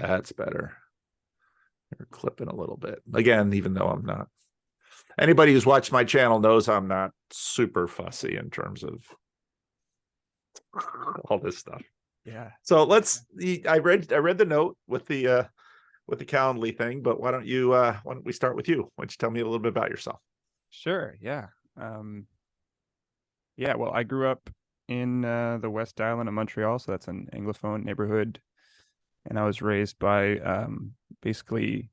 That's better. You're clipping a little bit. Again, even though I'm not. Anybody who's watched my channel knows I'm not super fussy in terms of all this stuff. Yeah. So let's. I read the note with the Calendly thing, but why don't we start with you? Why don't you tell me a little bit about yourself? Sure. Yeah. Yeah. Well, I grew up in the West Island of Montreal, so that's an Anglophone neighborhood, and I was raised by basically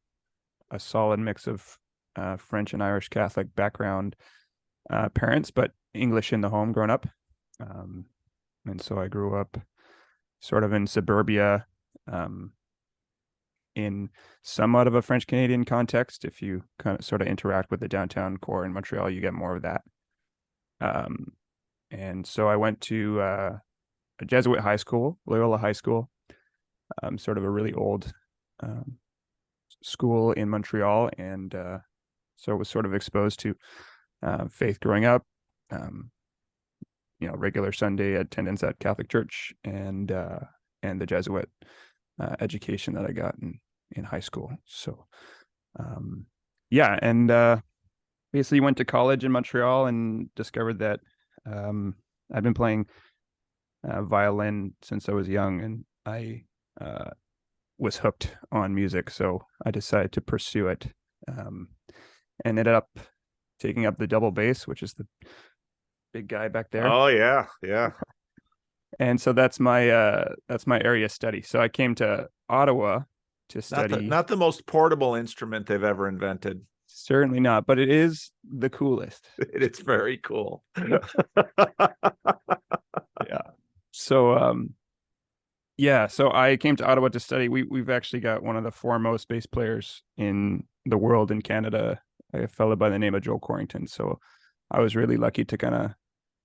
a solid mix of French and Irish Catholic background parents, but English in the home growing up. And so I grew up sort of in suburbia, in somewhat of a French Canadian context. If you kind of sort of interact with the downtown core in Montreal, you get more of that. And so I went to a Jesuit high school, Loyola High School, sort of a really old school in Montreal, and so I was sort of exposed to faith growing up. Regular Sunday attendance at Catholic Church, and the Jesuit education that I got in high school. So, yeah, and basically went to college in Montreal and discovered that I've been playing violin since I was young, and I was hooked on music. So I decided to pursue it, and ended up taking up the double bass, which is the big guy back there. Oh yeah, yeah. And so that's my area of study. So I came to Ottawa to study. Not the most portable instrument they've ever invented. Certainly not, but it is the coolest. It's very cool. Yeah. So so I came to Ottawa to study. We've actually got one of the foremost bass players in the world in Canada, a fellow by the name of Joel Corrington. So I was really lucky to kind of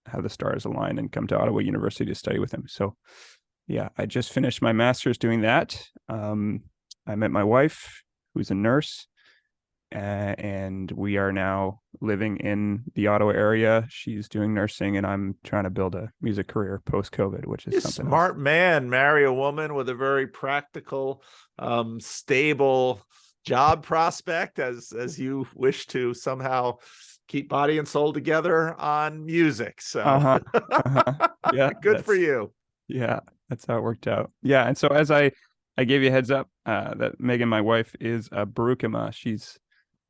have the stars align and come to Ottawa University to study with him. So yeah, I just finished my master's doing that. I met my wife, who's a nurse, and we are now living in the Ottawa area. She's doing nursing, and I'm trying to build a music career post-COVID, which is something smart else. Man, marry a woman with a very practical, stable job prospect, as you wish to somehow keep body and soul together on music. So yeah, good for you. Yeah, that's how it worked out. Yeah, and so as I gave you a heads up that Megan, my wife, is a Berukema.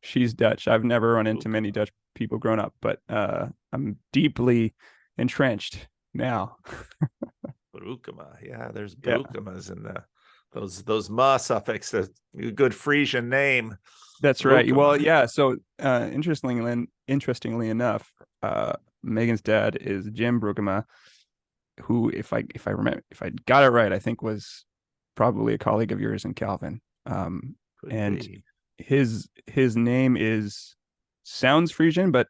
She's Dutch. I've never run into many Dutch people growing up, but I'm deeply entrenched now. Berukema, yeah, there's Berukemas in those ma suffix, a good Frisian name. That's Berukema. Right. Well, yeah. So interestingly enough, Megan's dad is Jim Berukema, who, if I got it right, I think was probably a colleague of yours in Calvin. His name sounds Frisian, but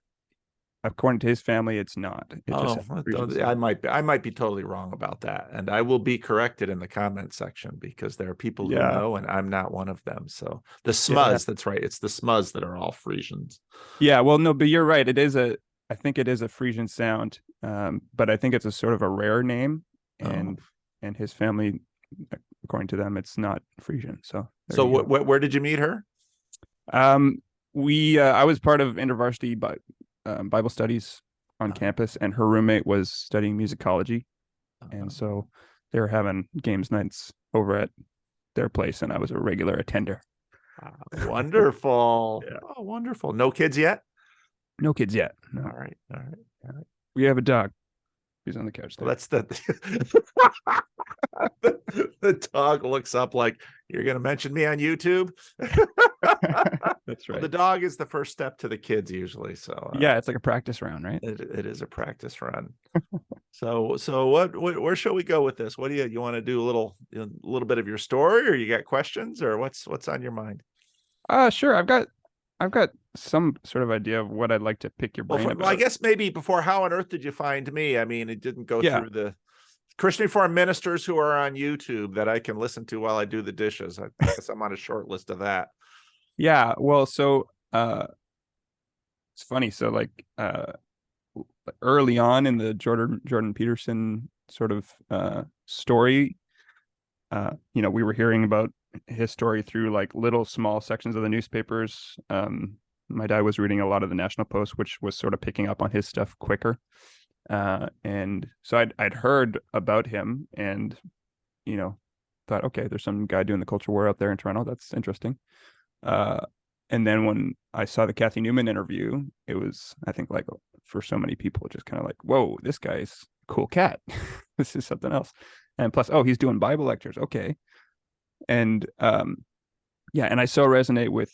according to his family, it's not. I might be totally wrong about that, and I will be corrected in the comment section, because there are people who know, and I'm not one of them. So the Smuz, that's right. It's the Smuz that are all Frisians. Yeah, well, no, but you're right. I think it is a Frisian sound, but I think it's a sort of a rare name, and his family, according to them, it's not Frisian. So where did you meet her? I was part of InterVarsity Bible studies on campus, and her roommate was studying musicology, and so they were having games nights over at their place, and I was a regular attender. Wonderful. Yeah. Oh, wonderful. No kids yet? No kids yet. No. All right. We have a dog. He's on the couch there. Well, that's the dog looks up like, you're going to mention me on YouTube? That's right. Well, the dog is the first step to the kids usually. So yeah, it's like a practice round, right? It is a practice run. So where shall we go with this? What do you want to do? A little bit of your story, or you got questions, or what's on your mind? Sure. I've got some sort of idea of what I'd like to pick your brain about. Well, I guess maybe before, how on earth did you find me? I mean, it didn't go through the Christian Reformed ministers who are on YouTube that I can listen to while I do the dishes. I guess I'm on a short list of that. Yeah, well, so it's funny. So like early on in the Jordan Peterson sort of story, we were hearing about his story through like little small sections of the newspapers. My dad was reading a lot of the National Post, which was sort of picking up on his stuff quicker. And so I'd heard about him, and thought, okay, there's some guy doing the culture war out there in Toronto. That's interesting. And then when I saw the Kathy Newman interview, it was, I think, like for so many people, just kind of like, whoa, this guy's a cool cat. This is something else. And plus, oh, he's doing Bible lectures. Okay. And yeah, and I so resonate with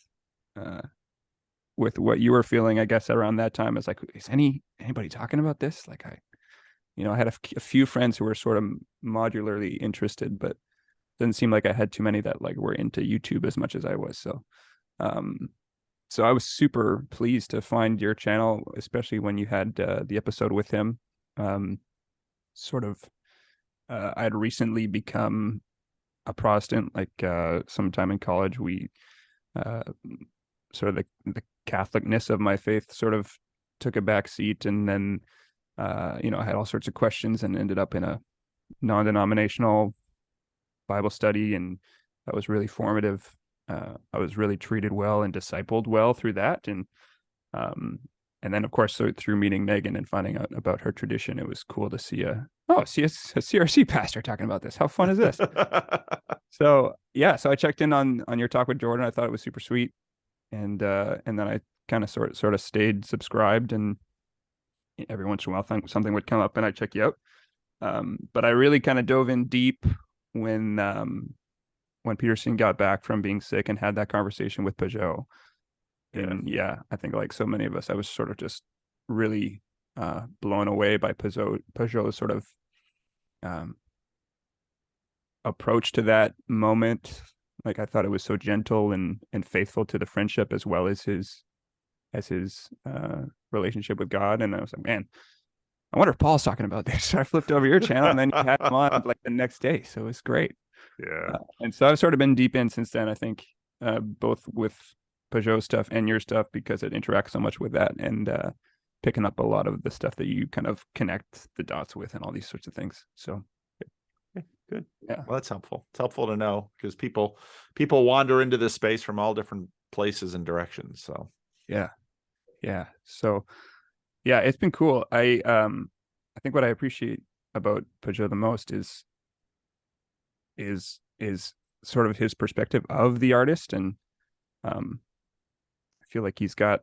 what you were feeling, I guess, around that time. Is like, is anybody talking about this? Like, I had a few friends who were sort of modularly interested, but didn't seem like I had too many that like were into YouTube as much as I was. So I was super pleased to find your channel, especially when you had the episode with him. I'd recently become a Protestant, like sometime in college. We sort of the Catholicness of my faith sort of took a back seat, and then I had all sorts of questions and ended up in a non-denominational Bible study, and that was really formative. I was really treated well and discipled well through that, and then of course, so through meeting Megan and finding out about her tradition, it was cool to see a CRC pastor talking about this. How fun is this? So I checked in on your talk with Jordan. I thought it was super sweet, and then I kind of sort of stayed subscribed, and every once in a while something would come up and I'd check you out. But I really kind of dove in deep when Peterson got back from being sick and had that conversation with Pajot. And I think like so many of us, I was sort of just really blown away by Pajot's sort of approach to that moment. Like, I thought it was so gentle and faithful to the friendship as well as his relationship with God. And I was like, man, I wonder if Paul's talking about this. So I flipped over your channel, and then you had him on like the next day. So it was great. Yeah. And so I've sort of been deep in since then, I think, both with Pajot stuff and your stuff, because it interacts so much with that, and picking up a lot of the stuff that you kind of connect the dots with and all these sorts of things. So good. Yeah. Well, that's helpful. It's helpful to know, because people wander into this space from all different places and directions. So yeah. So yeah, it's been cool. I think what I appreciate about Pajot the most is sort of his perspective of the artist, and I feel like he's got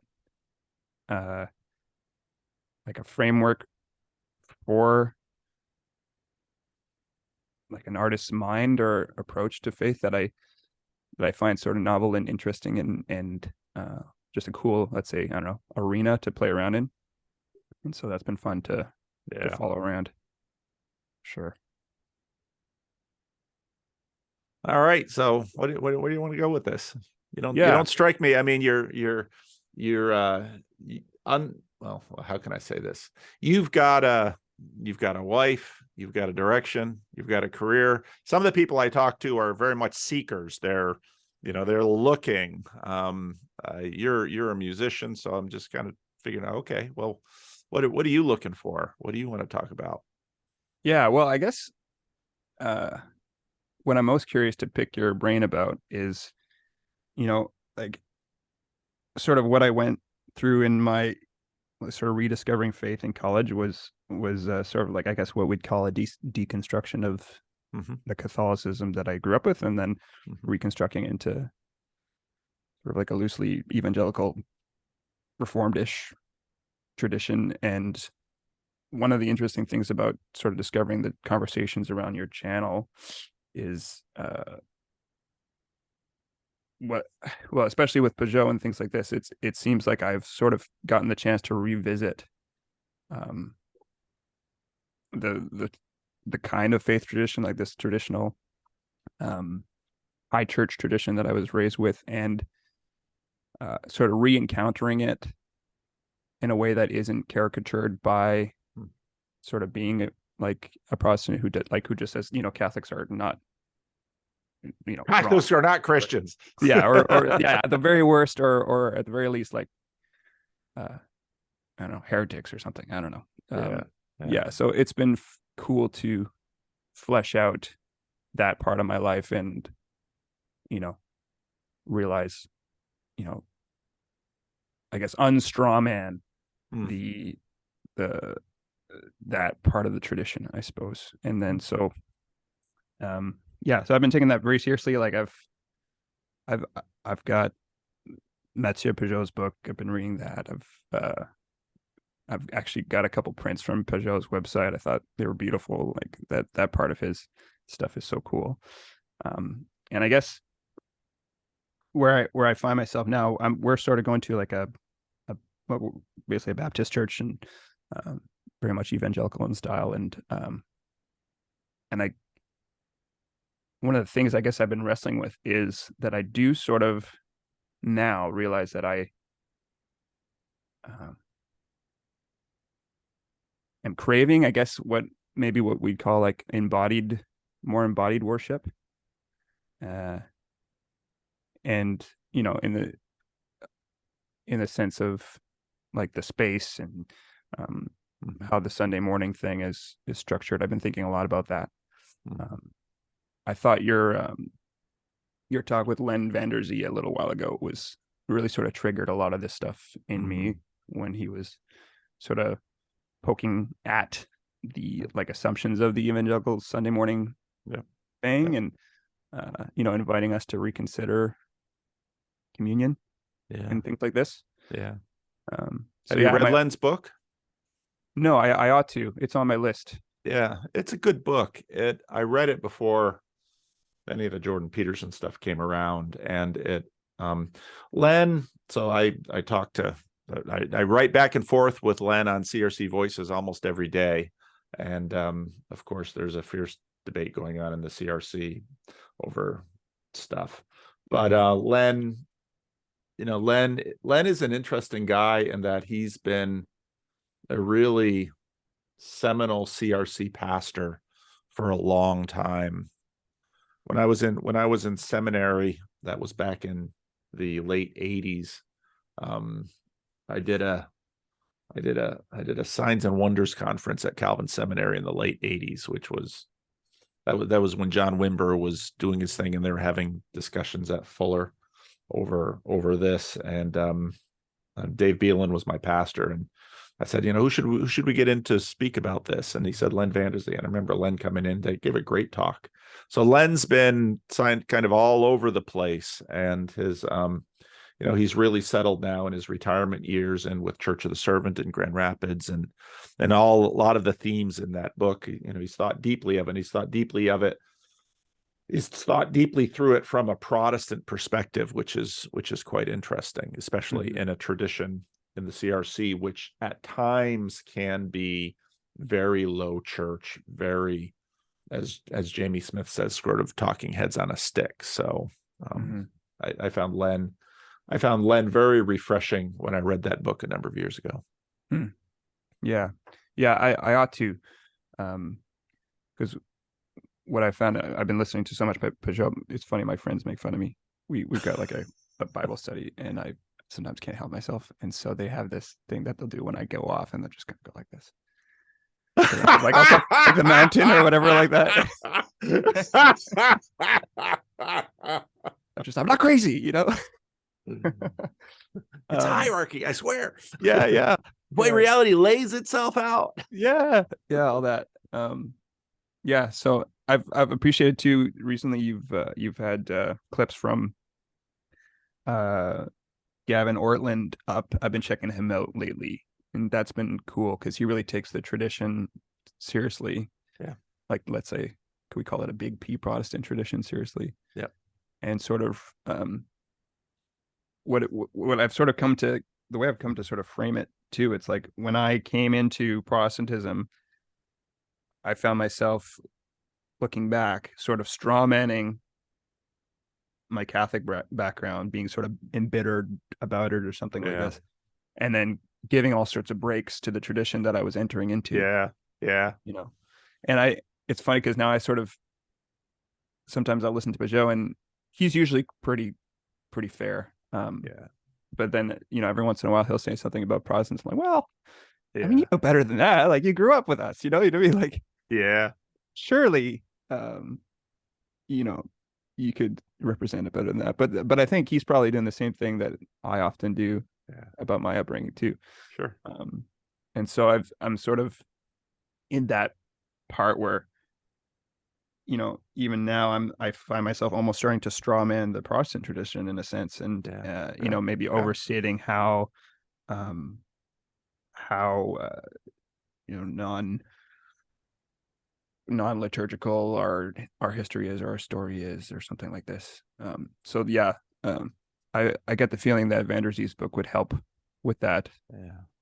like a framework for like an artist's mind or approach to faith that I find sort of novel and interesting, and just a cool, let's say, I don't know, arena to play around in. And so that's been fun to follow around. Sure. All right. So what do you want to go with this? You don't strike me. I mean, you're well, how can I say this? You've got a wife, you've got a direction, you've got a career. Some of the people I talk to are very much seekers. They're looking. You're a musician, so I'm just kind of figuring out, okay, well, what are you looking for? What do you want to talk about? Yeah, well, I guess what I'm most curious to pick your brain about is, like sort of what I went through in my sort of rediscovering faith in college was sort of like, I guess, what we'd call a deconstruction of the Catholicism that I grew up with, and then reconstructing into sort of like a loosely evangelical reformed-ish tradition. And one of the interesting things about sort of discovering the conversations around your channel is especially with Pajot and things like this, it seems like I've sort of gotten the chance to revisit the kind of faith tradition, like this traditional high church tradition that I was raised with, and sort of re-encountering it in a way that isn't caricatured by sort of being like a Protestant who just says, Catholics are not, Catholics are not Christians. Yeah, or at the very worst, or at the very least, like I don't know, heretics or something. I don't know. Yeah. So it's been cool to flesh out that part of my life, and realize, I guess, unstrawman Mm. the that part of the tradition, I suppose. And then so so I've been taking that very seriously. Like I've got Mathieu Peugeot's book. I've been reading that. I've actually got a couple prints from Peugeot's website. I thought they were beautiful. Like that part of his stuff is so cool. And I guess where I find myself now, we're sort of going to like basically a Baptist church, and very much evangelical in style. And one of the things I guess I've been wrestling with is that I do sort of now realize that I am craving, I guess, what we'd call like more embodied worship. And in the sense of like the space and how the Sunday morning thing is structured. I've been thinking a lot about that. I thought your talk with Len Vanderzee a little while ago was really sort of triggered a lot of this stuff in me when he was sort of poking at the like assumptions of the evangelical Sunday morning thing, and inviting us to reconsider communion and things like this. Have you read Len's book? No, I ought to. It's on my list. Yeah, it's a good book. I read it before any of the Jordan Peterson stuff came around, and Len. So I write back and forth with Len on CRC Voices almost every day, and of course there's a fierce debate going on in the CRC over stuff. But Len is an interesting guy in that he's been a really seminal CRC pastor for a long time. When I was in seminary, that was back in the late 80s. I did a Signs and Wonders conference at Calvin Seminary in the late 80s, which was that was when John Wimber was doing his thing, and they were having discussions at Fuller over this, and Dave Beelan was my pastor, and I said, who should we get in to speak about this? And he said Len Vanderzee, and I remember Len coming in to give a great talk. So Len's been signed kind of all over the place, and his he's really settled now in his retirement years, and with Church of the Servant in Grand Rapids, and a lot of the themes in that book. He's thought deeply of it. He's thought deeply through it from a Protestant perspective, which is quite interesting, especially in a tradition in the CRC, which at times can be very low church, very, as Jamie Smith says, sort of talking heads on a stick. So I found Len very refreshing when I read that book a number of years ago. Yeah, I ought to, because what I found, I've been listening to so much Peugeot. It's funny, my friends make fun of me. We've got like a Bible study, and I sometimes can't help myself, and so they have this thing that they'll do when I go off, and they're just gonna go like this. Like I'll take the mountain or whatever like that. I'm not crazy, It's hierarchy, I swear. Yeah. The way reality lays itself out. Yeah, all that. So I've appreciated too. Recently, you've had clips from Gavin Ortland up. I've been checking him out lately, and that's been cool because he really takes the tradition seriously. Yeah. Like, let's say, could we call it a big P Protestant tradition seriously? Yeah. And sort of what I've sort of come to, the way I've come to sort of frame it too, it's like when I came into Protestantism, I found myself looking back, sort of strawmanning my Catholic background, being sort of embittered about it or something like this, and then giving all sorts of breaks to the tradition that I was entering into. Yeah. And it's funny because now I sort of, sometimes I'll listen to Peugeot, and he's usually pretty fair. But then, every once in a while he'll say something about Protestants. I'm like, well, I mean, you know better than that. Like, you grew up with us, you know what I mean? Like, yeah, surely, you could represent it better than that. But I think he's probably doing the same thing that I often do about my upbringing too. Sure. And so I'm sort of in that part where, you know, even now I find myself almost starting to straw man the Protestant tradition in a sense, and you know, maybe overstating how you know, non-liturgical our history is, or our story is, or something like this. So yeah, I get the feeling that Van der Zee's book would help with that.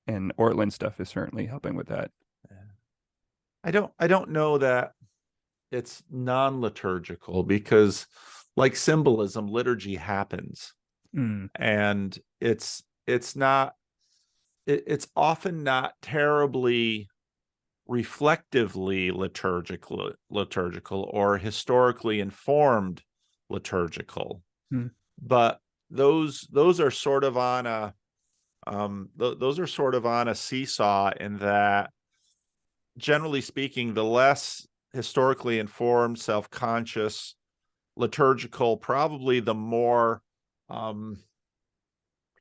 And Ortland stuff is certainly helping with that. I don't know that it's non-liturgical, because like symbolism, liturgy happens. And it's often not terribly reflectively liturgical or historically informed liturgical. But those are sort of on a those are sort of on a seesaw, in that, generally speaking, the less historically informed, self-conscious liturgical, probably the more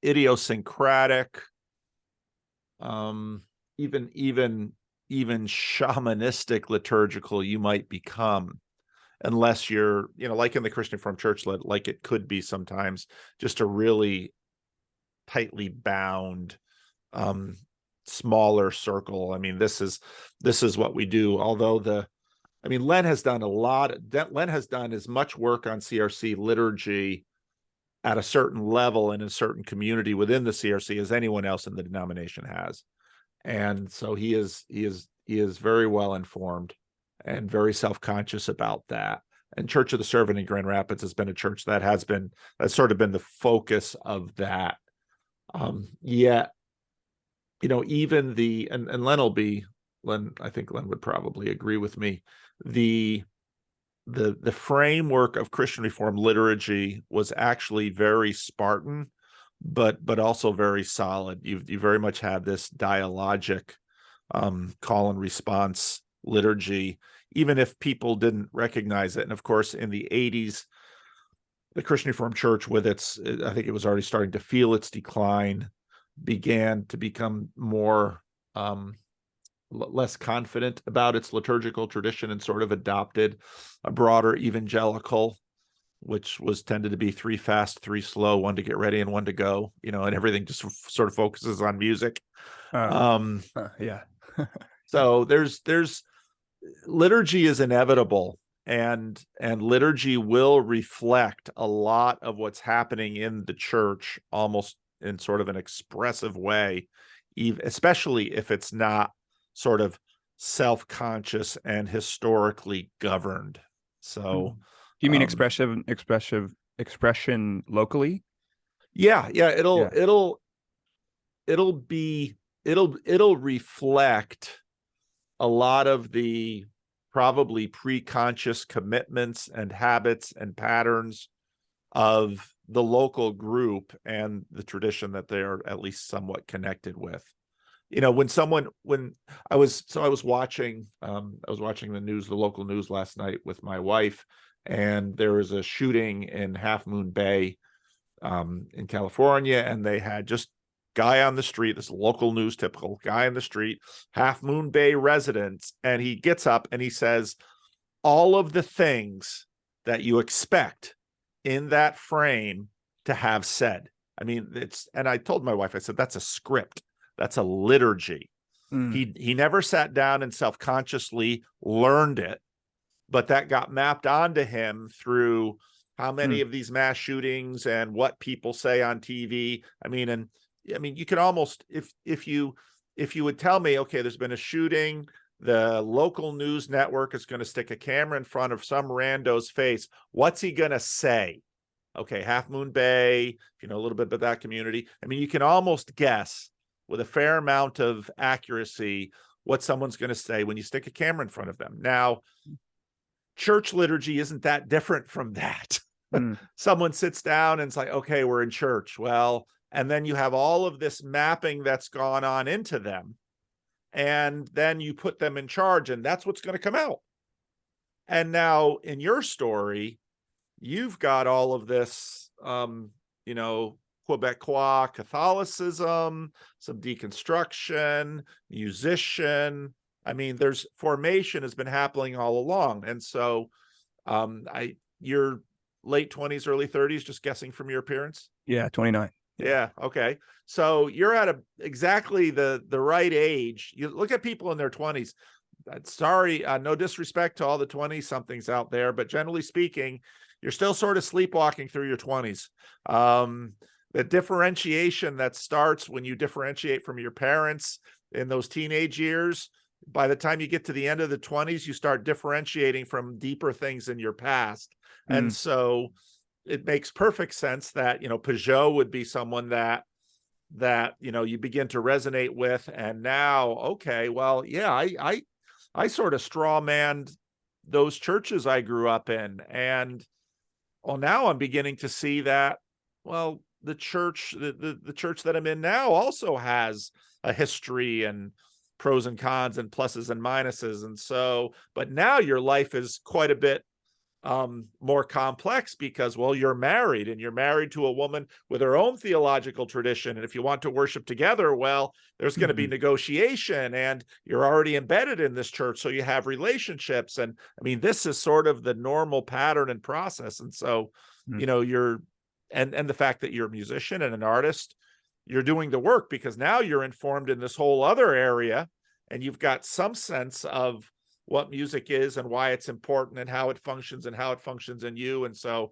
idiosyncratic, even shamanistic liturgical you might become, unless you're, you know, like in the Christian Reformed Church, like it could be sometimes, just a really tightly bound smaller circle. I mean, this is what we do. Although Len has done as much work on CRC liturgy at a certain level and a certain community within the CRC as anyone else in the denomination has. And so he is very well informed and very self-conscious about that. And Church of the Servant in Grand Rapids has been a church that's sort of been the focus of that. Yet, you know, even and Len, I think Len would probably agree with me, the framework of Christian Reformed liturgy was actually very Spartan, but also very solid. You very much had this dialogic call and response liturgy, even if people didn't recognize it. And of course, in the 80s, the Christian Reformed Church, with I think it was already starting to feel its decline, began to become more less confident about its liturgical tradition, and sort of adopted a broader evangelical, which was tended to be 3 fast, 3 slow, 1 to get ready and 1 to go, you know, and everything just sort of focuses on music. Yeah. So there's liturgy is inevitable, and liturgy will reflect a lot of what's happening in the church, almost in sort of an expressive way, especially if it's not sort of self-conscious and historically governed. So you mean expression locally? Yeah. It'll reflect a lot of the probably pre-conscious commitments and habits and patterns of the local group and the tradition that they're at least somewhat connected with. You know, when I was watching the news, the local news last night with my wife, and there was a shooting in Half Moon Bay in California, and they had just guy on the street, this local news, typical guy on the street, Half Moon Bay residents, and he gets up and he says all of the things that you expect in that frame to have said. I mean, and I told my wife, I said, that's a script. That's a liturgy. He never sat down and self-consciously learned it, but that got mapped onto him through how many of these mass shootings and what people say on TV. I mean, you can almost, if you would tell me, okay, there's been a shooting, the local news network is going to stick a camera in front of some rando's face, what's he going to say? Okay, Half Moon Bay, if you know a little bit about that community. I mean, you can almost guess with a fair amount of accuracy what someone's going to say when you stick a camera in front of them. Now, church liturgy isn't that different from that. Someone sits down and it's like, okay, we're in church. Well, and then you have all of this mapping that's gone on into them. And then you put them in charge, and that's what's going to come out. And now in your story, you've got all of this, you know, Quebecois Catholicism, some deconstruction, musician. I mean, there's formation has been happening all along. And so you're late 20s, early 30s, just guessing from your appearance? Yeah, 29. Yeah. Okay. So you're at exactly the right age. You look at people in their 20s. Sorry, no disrespect to all the 20 somethings out there, but generally speaking, you're still sort of sleepwalking through your 20s. The differentiation that starts when you differentiate from your parents in those teenage years, by the time you get to the end of the 20s, you start differentiating from deeper things in your past. And so it makes perfect sense that, you know, Peugeot would be someone that you know, you begin to resonate with. And now, okay, well, yeah, I sort of straw manned those churches I grew up in. And well, now I'm beginning to see that, well, the church, the church that I'm in now also has a history and pros and cons and pluses and minuses. And so, but now your life is quite a bit more complex because, well, you're married and you're married to a woman with her own theological tradition. And if you want to worship together, well, there's going to be negotiation, and you're already embedded in this church. So you have relationships. And I mean, this is sort of the normal pattern and process. And so, you know, and the fact that you're a musician and an artist, you're doing the work because now you're informed in this whole other area, and you've got some sense of what music is and why it's important and how it functions in you. And so,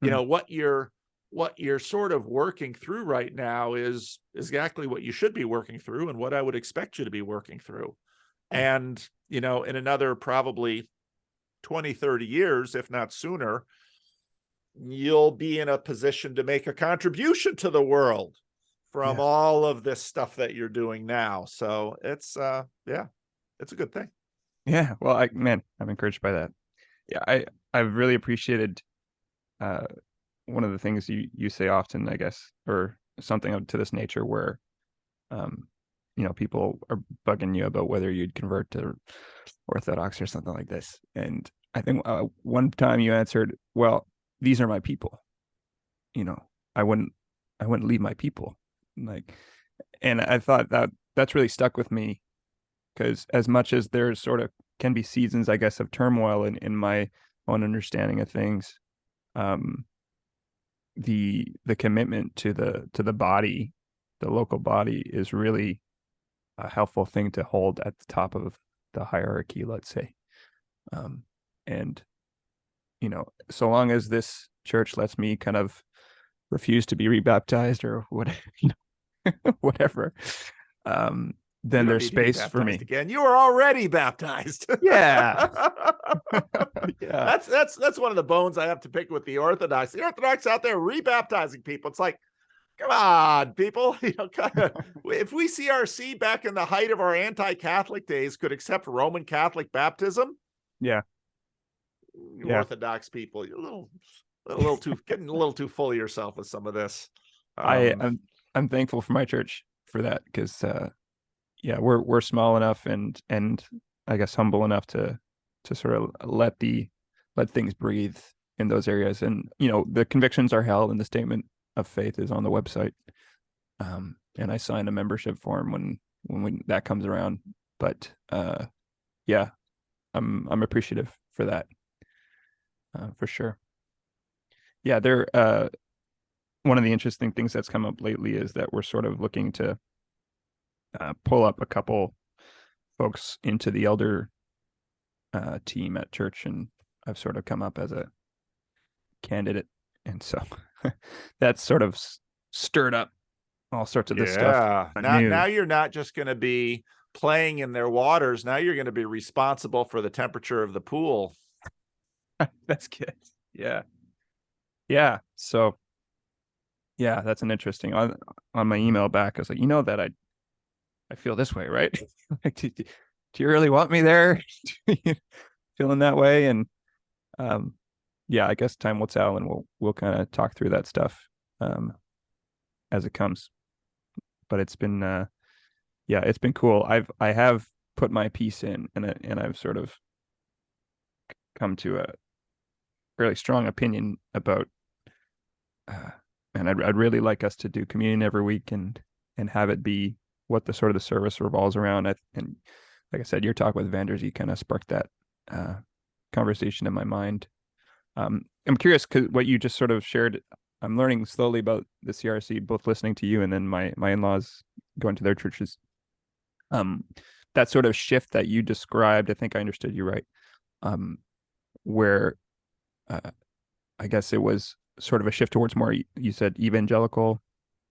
you know, what you're sort of working through right now is exactly what you should be working through and what I would expect you to be working through. And, you know, in another probably 20, 30 years, if not sooner, you'll be in a position to make a contribution to the world from all of this stuff that you're doing now. So it's, yeah, it's a good thing. Yeah, well, I'm encouraged by that. Yeah, I've really appreciated one of the things you say often, I guess, or something to this nature, where you know, people are bugging you about whether you'd convert to Orthodox or something like this. And I think one time you answered, "Well, these are my people. You know, I wouldn't leave my people." Like, and I thought that's really stuck with me. Because as much as there's sort of can be seasons, I guess, of turmoil in my own understanding of things, the commitment to the body, the local body, is really a helpful thing to hold at the top of the hierarchy, let's say. And you know, so long as this church lets me kind of refuse to be rebaptized or whatever, you know, whatever. Then there's space for me. Again, you were already baptized. Yeah. Yeah. That's one of the bones I have to pick with the Orthodox. The Orthodox out there rebaptizing people. It's like, come on, people. You know, kind of, if we CRC back in the height of our anti-Catholic days could accept Roman Catholic baptism. Yeah. Orthodox people, you're a little too getting a little too full of yourself with some of this. I'm thankful for my church for that, because yeah, we're small enough and I guess humble enough to sort of let things breathe in those areas. And you know, the convictions are held, and the statement of faith is on the website. And I sign a membership form when that comes around. But yeah, I'm appreciative for that, for sure. Yeah, one of the interesting things that's come up lately is that we're sort of looking to pull up a couple folks into the elder team at church, and I've sort of come up as a candidate, and so that's sort of stirred up all sorts of this stuff. Now you're not just going to be playing in their waters. Now you're going to be responsible for the temperature of the pool. That's good. Yeah. So yeah, that's an interesting. On my email back, I was like, you know that I feel this way, right? Like, do you really want me there? Feeling that way? And yeah, I guess time will tell, and we'll kind of talk through that stuff as it comes. But it's been it's been cool. I have put my piece in, and I've sort of come to fairly strong opinion about, and I'd really like us to do communion every week and have it be what the sort of the service revolves around. And like I said, your talk with Vanders, you kind of sparked that conversation in my mind. I'm curious because what you just sort of shared, I'm learning slowly about the CRC, both listening to you and then my in-laws going to their churches. That sort of shift that you described, I think I understood you right. Where I guess it was sort of a shift towards more, you said evangelical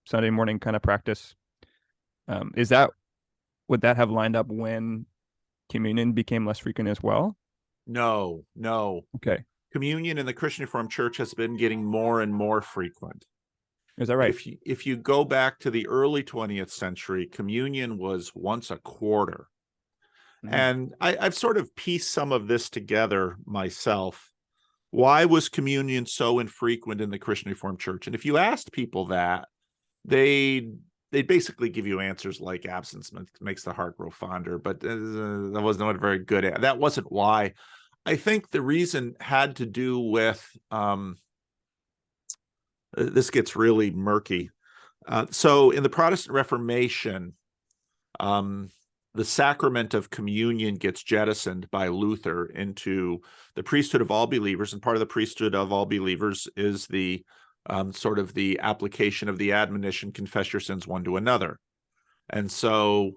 Sunday morning kind of practice. Would that have lined up when communion became less frequent as well? No, no. Okay. Communion in the Christian Reformed Church has been getting more and more frequent. Is that right? If you go back to the early 20th century, communion was once a quarter. Mm-hmm. And I've sort of pieced some of this together myself. Why was communion so infrequent in the Christian Reformed Church? And if you asked people that, they basically give you answers like absence makes the heart grow fonder, but that was not very good. That wasn't why. I think the reason had to do with, this gets really murky. So in the Protestant Reformation, the sacrament of communion gets jettisoned by Luther into the priesthood of all believers, and part of the priesthood of all believers is the sort of the application of the admonition, confess your sins one to another. And so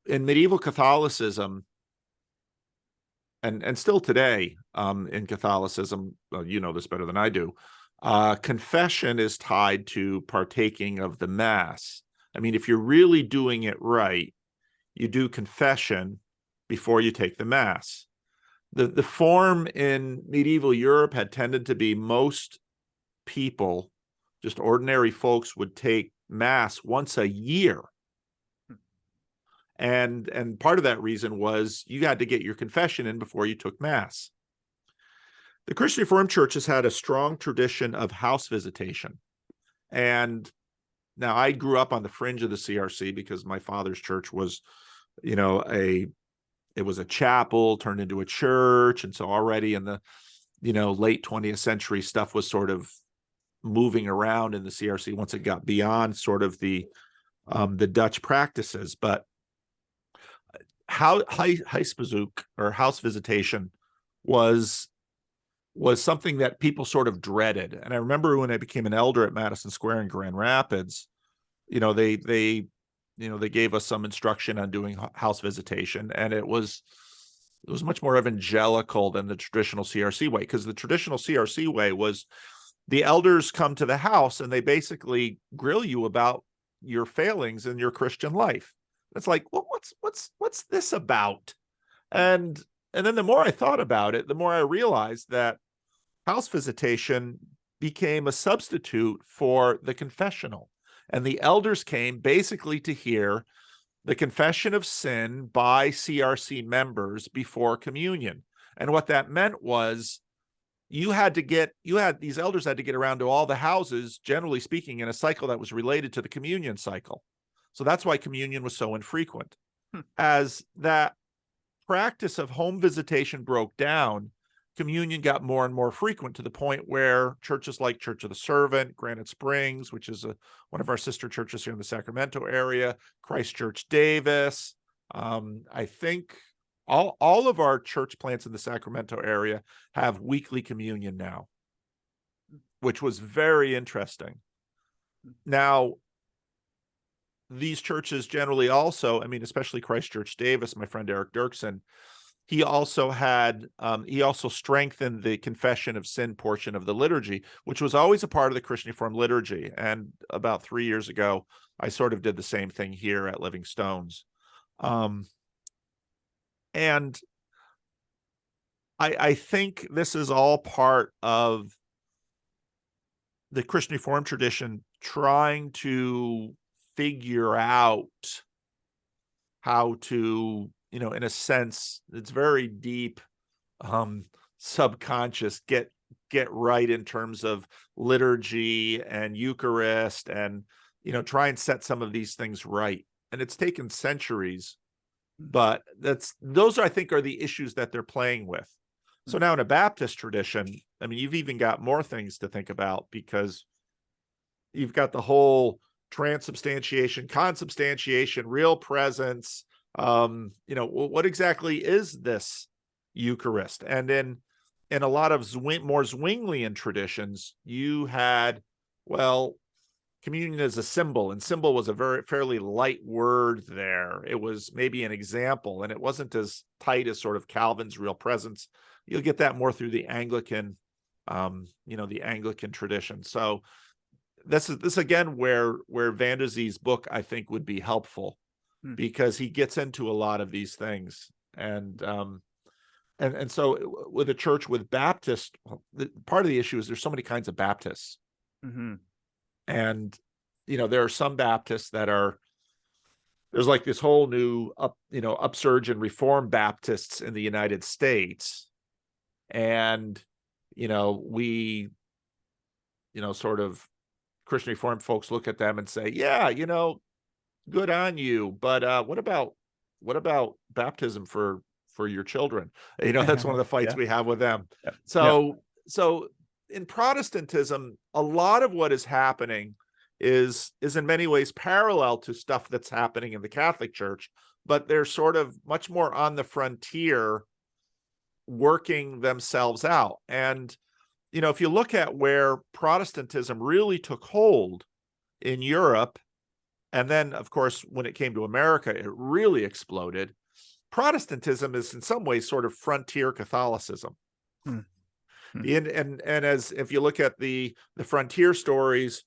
in medieval Catholicism, and still today in Catholicism, you know this better than I do, confession is tied to partaking of the Mass. I mean, if you're really doing it right, you do confession before you take the Mass. The form in medieval Europe had tended to be most people, just ordinary folks, would take Mass once a year. And part of that reason was you had to get your confession in before you took Mass. The Christian Reformed Church has had a strong tradition of house visitation. And now I grew up on the fringe of the CRC because my father's church was, you know, it was a chapel turned into a church. And so already in the, you know, late 20th century, stuff was sort of moving around in the CRC once it got beyond sort of the Dutch practices. But how huisbezoek or house visitation was something that people sort of dreaded. And I remember when I became an elder at Madison Square in Grand Rapids, you know, they gave us some instruction on doing house visitation, and it was much more evangelical than the traditional CRC way, because the traditional CRC way was the elders come to the house and they basically grill you about your failings in your Christian life. It's like, well, what's this about? And then the more I thought about it, the more I realized that house visitation became a substitute for the confessional. And the elders came basically to hear the confession of sin by CRC members before communion. And what that meant was these elders had to get around to all the houses, generally speaking, in a cycle that was related to the communion cycle. So that's why communion was so infrequent. As that practice of home visitation broke down, communion got more and more frequent, to the point where churches like Church of the Servant, Granite Springs, which is one of our sister churches here in the Sacramento area, Christ Church Davis, I think all of our church plants in the Sacramento area have weekly communion now, which was very interesting. Now, these churches generally also, I mean, especially Christ Church Davis, my friend Eric Dirksen, he also strengthened the confession of sin portion of the liturgy, which was always a part of the Christian Reformed liturgy. And about 3 years ago, I sort of did the same thing here at Living Stones. And I think this is all part of the Christian Reformed tradition trying to figure out how to, you know, in a sense, it's very deep, subconscious, get right in terms of liturgy and Eucharist, and, you know, try and set some of these things right. And it's taken centuries, but those I think are the issues that they're playing with. So now in a Baptist tradition, I mean, you've even got more things to think about, because you've got the whole transubstantiation, consubstantiation, real presence. What exactly is this Eucharist? And in a lot of more Zwinglian traditions, you had, well, communion is a symbol, and symbol was a fairly light word there. It was maybe an example, and it wasn't as tight as sort of Calvin's real presence. You'll get that more through the Anglican, the Anglican tradition. So this again where Van der Zee's book, I think, would be helpful, because he gets into a lot of these things. And so with a church with Baptist, part of the issue is there's so many kinds of Baptists. Mm-hmm. And, there are some Baptists there's like this whole new upsurge in Reformed Baptists in the United States. And, we, sort of Christian Reformed folks look at them and say, yeah, good on you. But what about baptism for your children? That's one of the fights we have with them. Yeah. So in Protestantism, a lot of what is happening is in many ways parallel to stuff that's happening in the Catholic Church, but they're sort of much more on the frontier, working themselves out. And, if you look at where Protestantism really took hold in Europe, and then, of course, when it came to America, it really exploded. Protestantism is in some ways sort of frontier Catholicism. And as if you look at the frontier stories,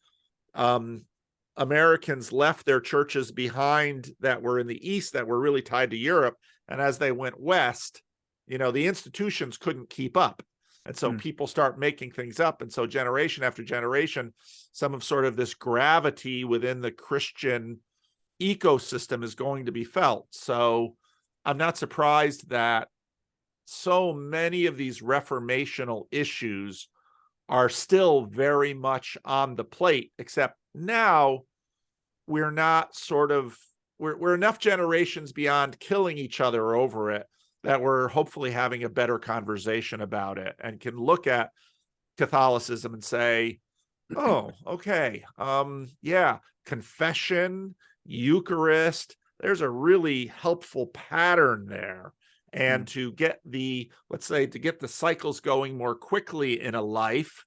Americans left their churches behind that were in the East, that were really tied to Europe. And as they went west, the institutions couldn't keep up. And so people start making things up. And so generation after generation, some of sort of this gravity within the Christian ecosystem is going to be felt. So I'm not surprised that so many of these reformational issues are still very much on the plate, except now we're not we're enough generations beyond killing each other over it that we're hopefully having a better conversation about it, and can look at Catholicism and say, oh, okay, confession, Eucharist, there's a really helpful pattern there. And to get the cycles going more quickly in a life,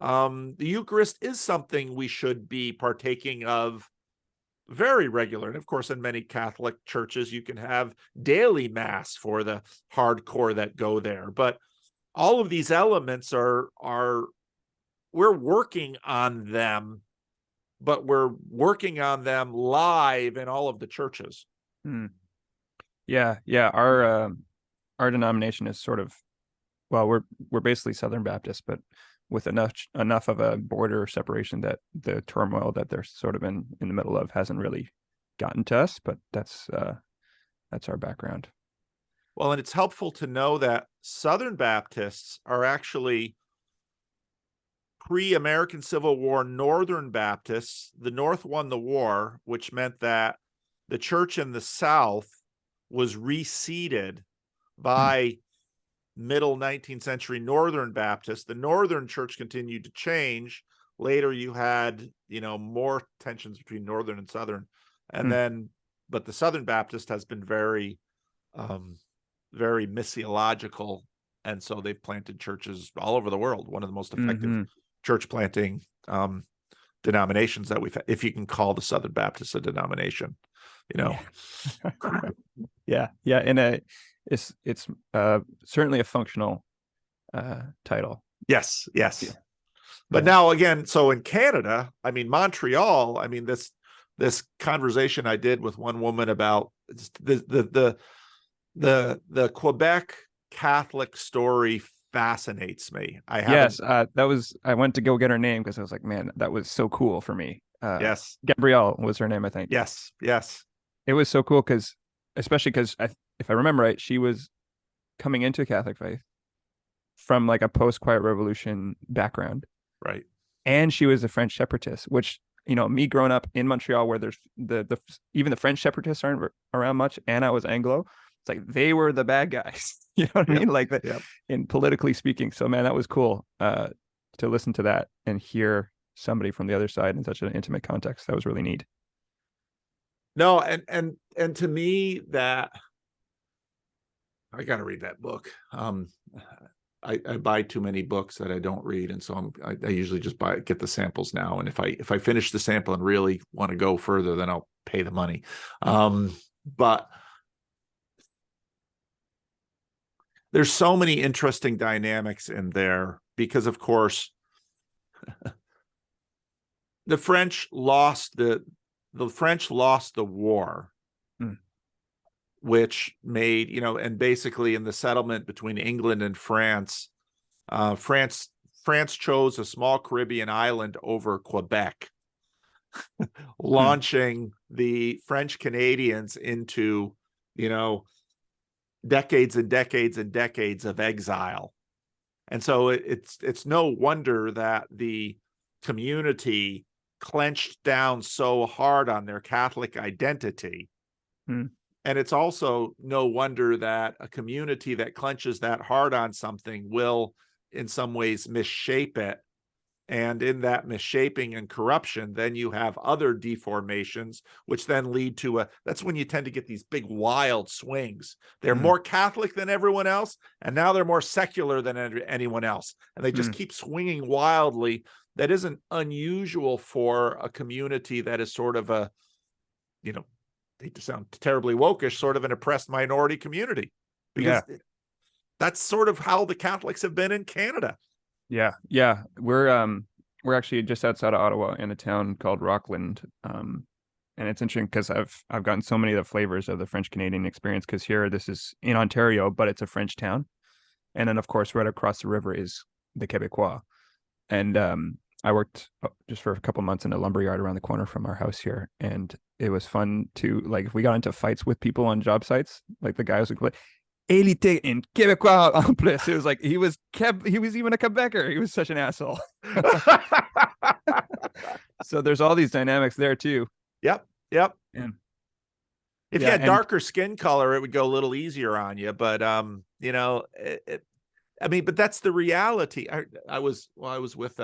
the Eucharist is something we should be partaking of very regular. And of course, in many Catholic churches, you can have daily mass for the hardcore that go there. But all of these elements we're working on them, but we're working on them live in all of the churches. Yeah. Our denomination is sort of, well, we're basically Southern Baptist, but with enough of a border separation that the turmoil that they're sort of in the middle of hasn't really gotten to us. But that's our background. Well, and it's helpful to know that Southern Baptists are actually pre-American Civil War Northern Baptists. The North won the war, which meant that the church in the South was reseeded by middle 19th century Northern Baptists. The Northern church continued to change. Later, you had, more tensions between Northern and Southern. And then, but the Southern Baptist has been very, very missiological. And so they've planted churches all over the world. One of the most effective church planting denominations that we've had, if you can call the Southern Baptist a denomination, Yeah. And it's certainly a functional title. Yes. Yeah. But now again, so in Canada, I mean, Montreal, I mean, this conversation I did with one woman about the Quebec Catholic story fascinates me. I went to go get her name because I was like, man, that was so cool for me. Yes. Gabrielle was her name, I think. Yes. It was so cool especially because if I remember right, she was coming into Catholic faith from like a post-Quiet Revolution background. Right. And she was a French separatist, which, me growing up in Montreal where there's even the French separatists aren't around much, and I was Anglo. it's like they were the bad guys. You know what I mean? Like in politically speaking. So man, that was cool to listen to that and hear somebody from the other side in such an intimate context. That was really neat. No, and to me, that I got to read that book. I buy too many books that I don't read, and so I usually just get the samples now. And if I finish the sample and really want to go further, then I'll pay the money. But there's so many interesting dynamics in there because, of course, the French lost the war, which made, and basically in the settlement between England and France, France chose a small Caribbean island over Quebec, launching the French Canadians into, decades and decades and decades of exile. And so it's no wonder that the community clenched down so hard on their Catholic identity. And it's also no wonder that a community that clenches that hard on something will in some ways misshape it. And in that misshaping and corruption, then you have other deformations, which then lead to that's when you tend to get these big wild swings. They're more Catholic than everyone else, and now they're more secular than anyone else. And they just keep swinging wildly. That isn't unusual for a community that is sort of a, I hate to sound terribly wokish, sort of an oppressed minority community. Because that's sort of how the Catholics have been in Canada. Yeah. We're actually just outside of Ottawa in a town called Rockland. And it's interesting because I've gotten so many of the flavors of the French Canadian experience, because here this is in Ontario, but it's a French town. And then of course right across the river is the Québécois. And I worked just for a couple months in a lumberyard around the corner from our house here, and it was fun to, like, if we got into fights with people on job sites, like the guys would go, Élité in Québécois en plus. It was like he was even a Quebecer. He was such an asshole. So there's all these dynamics there too. Yep. And if you had darker skin color, it would go a little easier on you. But but that's the reality. I was with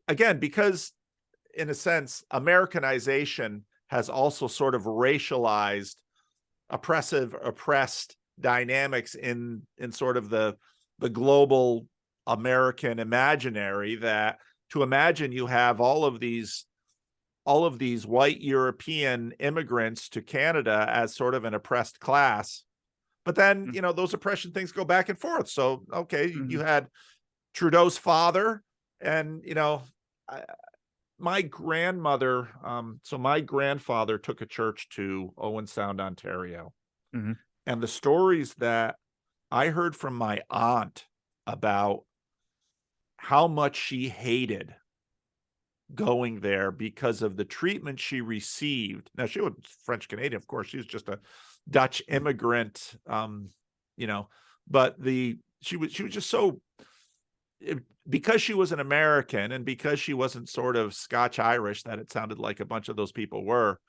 again, because in a sense, Americanization has also sort of racialized oppressed dynamics in sort of the global American imaginary, that to imagine you have all of these white European immigrants to Canada as sort of an oppressed class. But then, those oppression things go back and forth. So, okay, you had Trudeau's father, and, my grandmother, so my grandfather took a church to Owen Sound, Ontario. And the stories that I heard from my aunt about how much she hated going there because of the treatment she received. Now, she was French Canadian, of course. She was just a Dutch immigrant, but she was just so, because she was an American and because she wasn't sort of Scotch Irish, that it sounded like a bunch of those people were.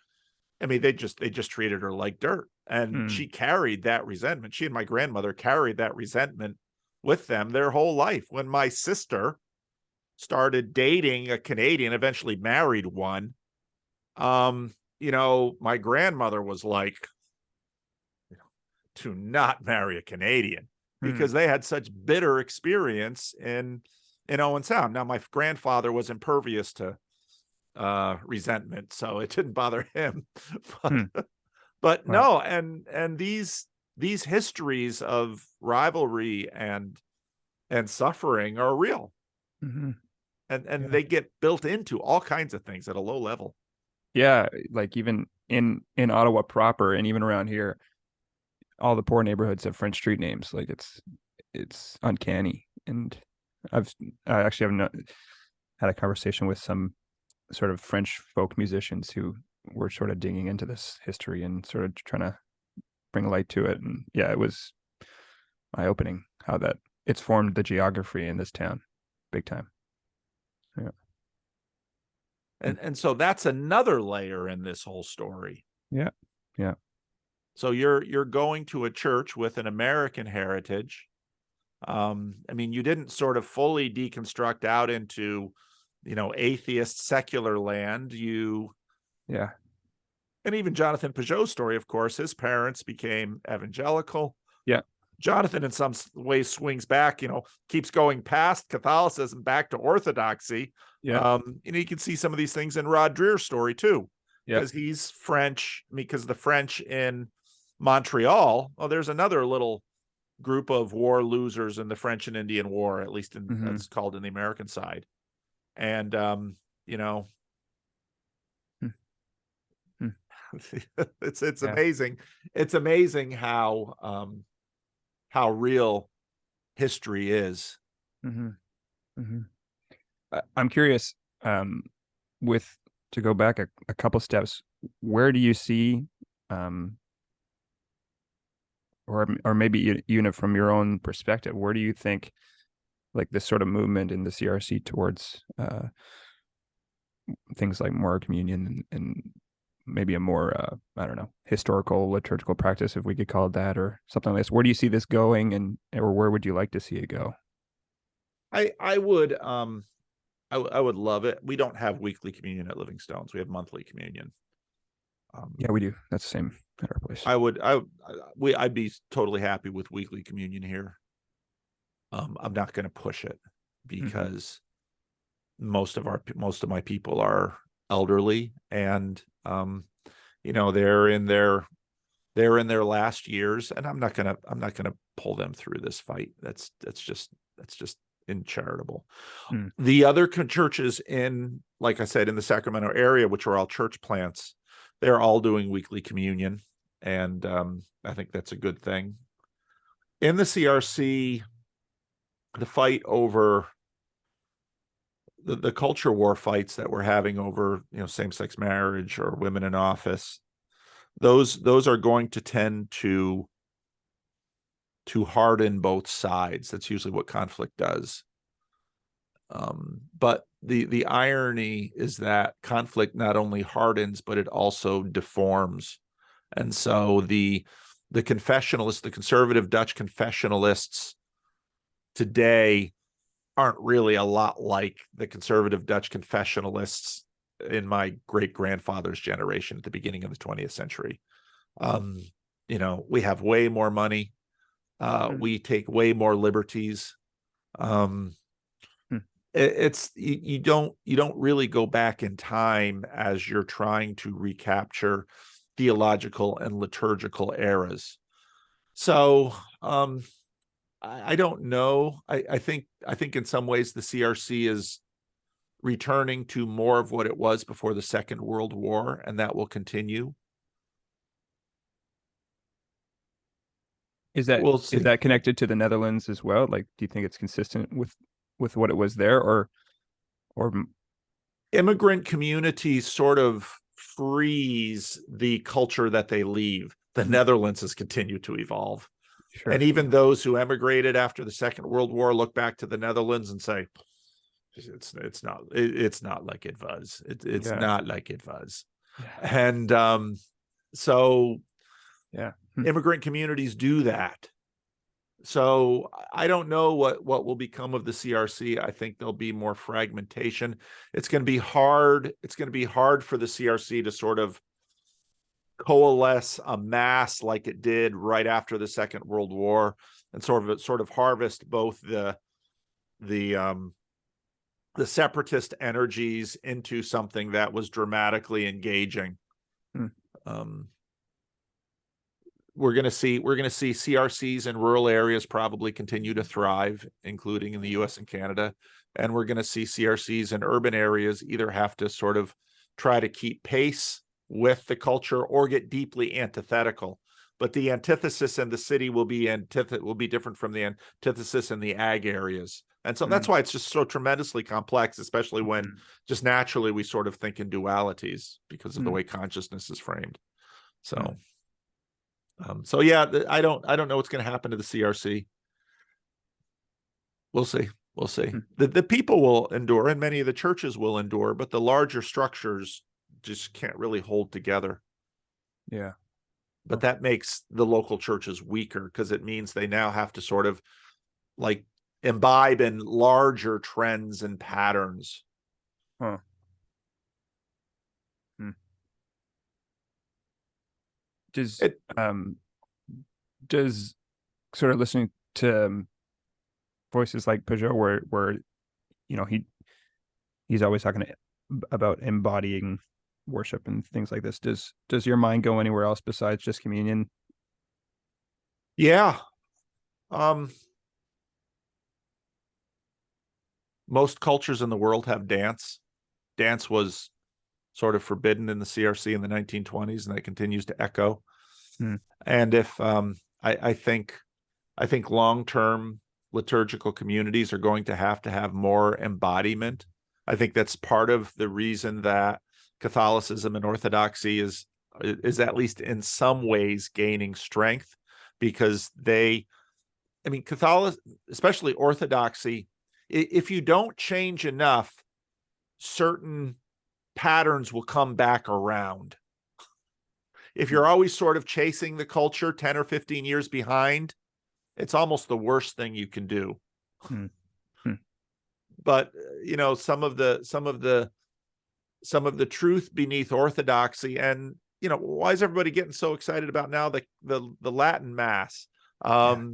I mean, they just treated her like dirt, and she carried that resentment. She and my grandmother carried that resentment with them their whole life. When my sister started dating a Canadian, eventually married one, my grandmother was like, to not marry a Canadian, because they had such bitter experience in Owen Sound. Now, my grandfather was impervious to resentment, so it didn't bother him. But no, and these histories of rivalry and suffering are real, and they get built into all kinds of things at a low level. Yeah, like even in Ottawa proper, and even around here, all the poor neighborhoods have French street names. Like it's uncanny. And I actually have had a conversation with some sort of French folk musicians who were sort of digging into this history and sort of trying to bring light to it. And yeah, it was eye-opening how that it's formed the geography in this town big time. Yeah. And so that's another layer in this whole story. Yeah. Yeah. So you're going to a church with an American heritage. I mean, you didn't sort of fully deconstruct out into, atheist secular land. Yeah. And even Jonathan Peugeot's story, of course, his parents became evangelical. Yeah. Jonathan, in some ways, swings back, keeps going past Catholicism back to Orthodoxy. Yeah. You can see some of these things in Rod Dreher's story too, Yeah. because he's French, because the French in Montreal, there's another little group of war losers in the French and Indian War, at least that's called in the American side. And, Hmm. Hmm. it's Yeah. amazing. It's amazing how real history is. Mm-hmm. Mm-hmm. I'm curious, to go back a couple steps, where do you see, or maybe even from your own perspective, where do you think like this sort of movement in the CRC towards things like moral communion and maybe a more I don't know, historical liturgical practice, if we could call it that, or something like this, where do you see this going, or where would you like to see it go? I would I would love it. We don't have weekly communion at Living Stones. We have monthly communion. Yeah, we do. That's the same at our place. I'd be totally happy with weekly communion here. I'm not going to push it because most of my people are elderly, and they're in their last years, and I'm not gonna pull them through this fight. That's just uncharitable. The other churches in, like I said, in the Sacramento area, which are all church plants, they're all doing weekly communion, and I think that's a good thing. In the CRC, the fight over the culture war fights that we're having over same-sex marriage or women in office, those are going to tend to harden both sides. That's usually what conflict does. But the irony is that conflict not only hardens, but it also deforms. And so the confessionalists, the conservative Dutch confessionalists today aren't really a lot like the conservative Dutch confessionalists in my great-grandfather's generation at the beginning of the 20th century. We have way more money. We take way more liberties. It's you don't really go back in time as you're trying to recapture theological and liturgical eras. So I don't know. I think in some ways the CRC is returning to more of what it was before the Second World War, and that will continue. We'll see. Is that connected to the Netherlands as well? Like, do you think it's consistent with what it was there, or immigrant communities sort of freeze the culture that they leave? The Netherlands has continued to evolve. Sure. And even those who emigrated after the Second World War look back to the Netherlands and say, it's not like it was. It's not like it was. Yeah. And so immigrant communities do that. So I don't know what will become of the CRC. I think there'll be more fragmentation. It's going to be hard. It's going to be hard for the CRC to sort of coalesce a mass like it did right after the Second World War, and sort of harvest both the separatist energies into something that was dramatically engaging. We're going to see CRCs in rural areas probably continue to thrive, including in the US and Canada. And we're going to see CRCs in urban areas either have to sort of try to keep pace with the culture or get deeply antithetical. But the antithesis in the city will be different from the antithesis in the ag areas. And so that's why it's just so tremendously complex, especially when just naturally we sort of think in dualities because of the way consciousness is framed. So yeah, I don't know what's going to happen to the CRC. We'll see. The people will endure, and many of the churches will endure, but the larger structures just can't really hold together. Yeah. but that makes the local churches weaker because it means they now have to sort of like imbibe in larger trends and patterns. Huh. Does sort of listening to voices like Peugeot, where he's always talking about embodying worship and things like this, does your mind go anywhere else besides just communion? Yeah. Most cultures in the world have dance. Dance was sort of forbidden in the CRC in the 1920s, and that continues to echo. And if I think long-term liturgical communities are going to have more embodiment. I think that's part of the reason that Catholicism and Orthodoxy is at least in some ways gaining strength, because Catholic, especially Orthodoxy, if you don't change enough, certain patterns will come back around. If you're always sort of chasing the culture 10 or 15 years behind, it's almost the worst thing you can do. But some of the truth beneath Orthodoxy, and why is everybody getting so excited about now the Latin Mass? There's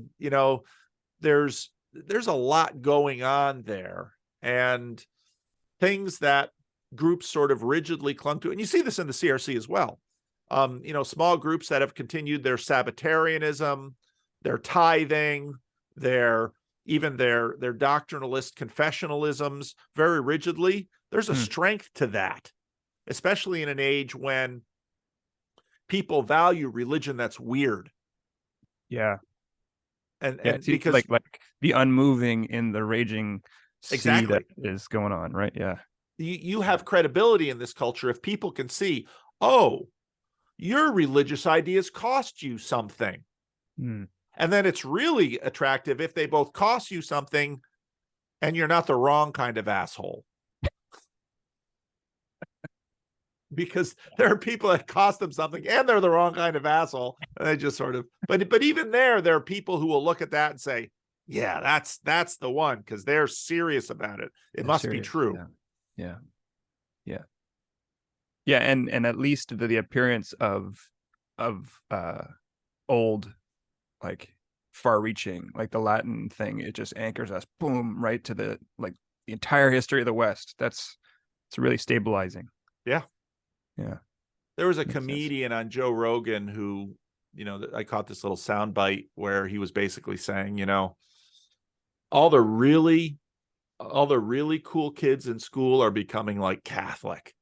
a lot going on there, and things that groups sort of rigidly clung to, and you see this in the CRC as well. Small groups that have continued their Sabbatarianism, their tithing, their doctrinalist confessionalisms very rigidly. There's a strength to that, especially in an age when people value religion that's weird. Yeah. And because like the unmoving in the raging sea that is going on, right? Yeah. You have credibility in this culture if people can see, oh, your religious ideas cost you something. And then it's really attractive if they both cost you something and you're not the wrong kind of asshole. Because there are people that cost them something and they're the wrong kind of asshole. And they just sort of, but even there are people who will look at that and say, yeah, that's the one, because they're serious about it. It must be true. Yeah. And at least the appearance of old, like far-reaching, like the Latin thing, it just anchors us, boom, right to the entire history of the West. It's really stabilizing. Yeah. There was a comedian on Joe Rogan who, I caught this little soundbite where he was basically saying, all the really cool kids in school are becoming like Catholic.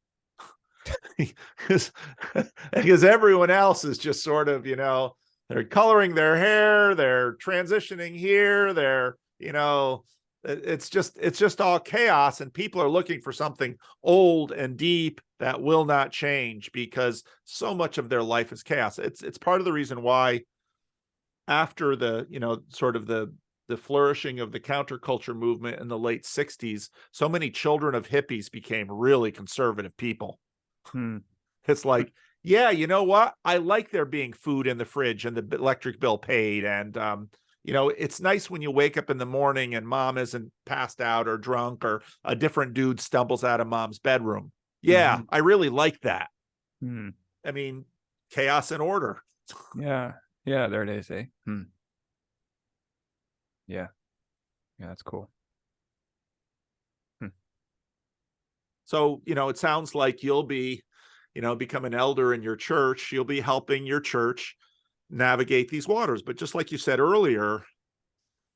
Because everyone else is just sort of, they're coloring their hair, they're transitioning here, they're, it's just all chaos, and people are looking for something old and deep that will not change, because so much of their life is chaos. It's part of the reason why after the, sort of the flourishing of the counterculture movement in the late 60s, so many children of hippies became really conservative people. It's like, yeah, you know what? I like there being food in the fridge and the electric bill paid. And, it's nice when you wake up in the morning and mom isn't passed out or drunk, or a different dude stumbles out of mom's bedroom. Yeah, I really like that. I mean, chaos and order. Yeah, there it is, eh? Yeah, that's cool. So, it sounds like you'll be, become an elder in your church. You'll be helping your church navigate these waters. But just like you said earlier,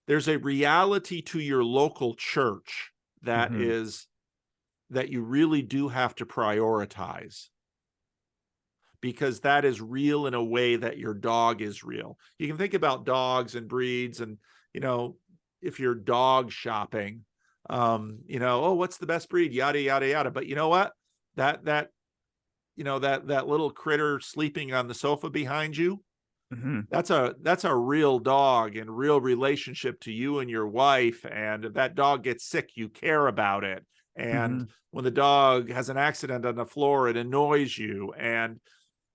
there's a reality to your local church that is that you really do have to prioritize, because that is real in a way that your dog is real. You can think about dogs and breeds, and, if you're dog shopping, oh, what's the best breed? Yada, yada, yada. But you know what? That little critter sleeping on the sofa behind you, that's a real dog and real relationship to you and your wife. And if that dog gets sick, you care about it. And when the dog has an accident on the floor, it annoys you. And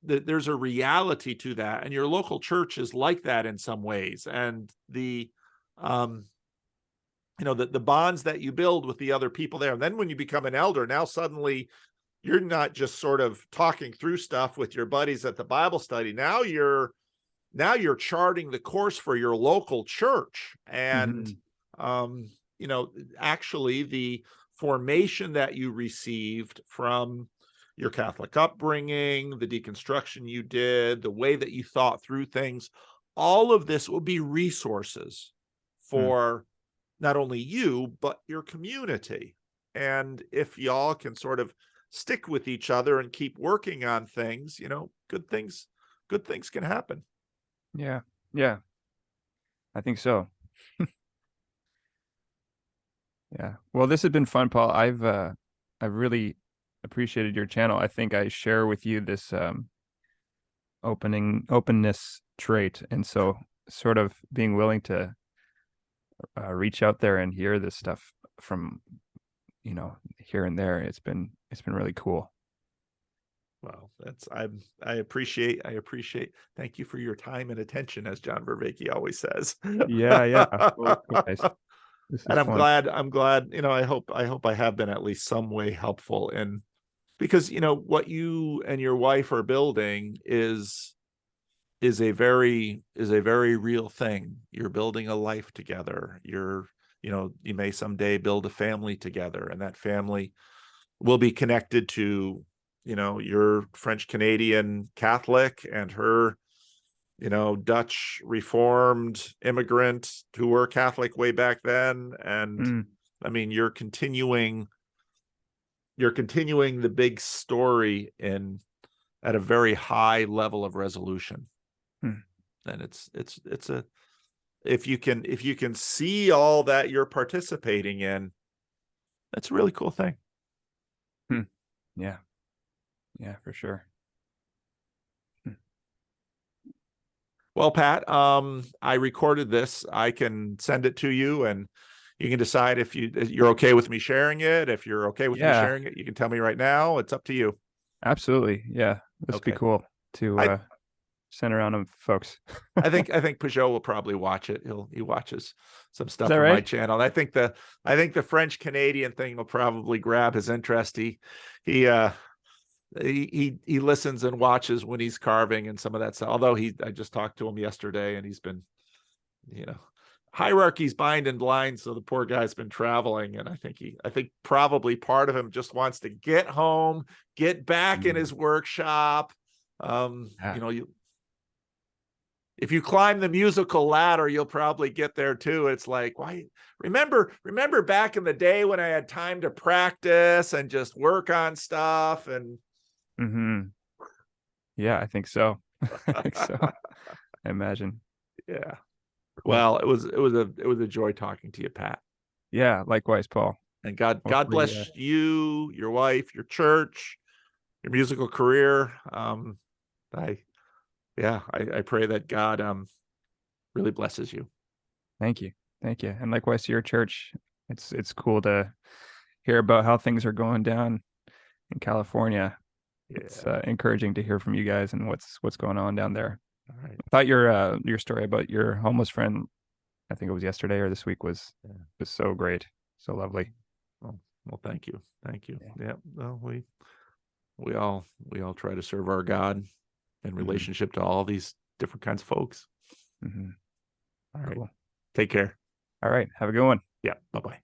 there's a reality to that, and your local church is like that in some ways. And the the bonds that you build with the other people there. And then when you become an elder, now suddenly you're not just sort of talking through stuff with your buddies at the Bible study. Now you're charting the course for your local church. And actually the formation that you received from your Catholic upbringing, the deconstruction you did, the way that you thought through things, all of this will be resources for not only you, but your community. And if y'all can sort of stick with each other and keep working on things, good things can happen. Yeah. I think so. Yeah. Well, this has been fun, Paul. I've really appreciated your channel. I think I share with you this openness trait, and so sort of being willing to reach out there and hear this stuff from here and there. It's been really cool. Well, I appreciate. Thank you for your time and attention, as John Vervaeke always says. Yeah. And I'm glad, I hope I have been at least some way helpful in, because, what you and your wife are building is a very real thing. You're building a life together. You may someday build a family together, and that family will be connected to, your French Canadian Catholic and her, Dutch Reformed immigrant who were Catholic way back then. And I mean, you're continuing the big story at a very high level of resolution. And if you can see all that you're participating in, that's a really cool thing. Yeah, for sure. Well, Pat, I recorded this. I can send it to you, and you can decide if you're okay with me sharing it. If you're okay with me sharing it, you can tell me right now. It's up to you. Absolutely. Yeah. This would be cool to send around to folks. I think Peugeot will probably watch it. He watches some stuff on right? my channel. I think the French Canadian thing will probably grab his interest. He listens and watches when he's carving and some of that stuff. Although I just talked to him yesterday, and he's been, hierarchies bind and blind. So the poor guy's been traveling, and I think probably part of him just wants to get home, get back in his workshop. If you climb the musical ladder, you'll probably get there too. It's like, why? Remember back in the day when I had time to practice and just work on stuff. And yeah, I think so. I think so. I imagine. Yeah. Cool. Well, it was a joy talking to you, Pat. Yeah, likewise, Paul. And God bless you, your wife, your church, your musical career. I pray that God really blesses you. Thank you. And likewise to your church. It's cool to hear about how things are going down in California. Yeah. It's encouraging to hear from you guys and what's going on down there. All right. I thought your story about your homeless friend, I think it was yesterday or this week, was so great, so lovely. Well, thank you. Yeah. Well, we all try to serve our God in relationship to all these different kinds of folks. All right. Cool. Take care. All right. Have a good one. Yeah. Bye-bye.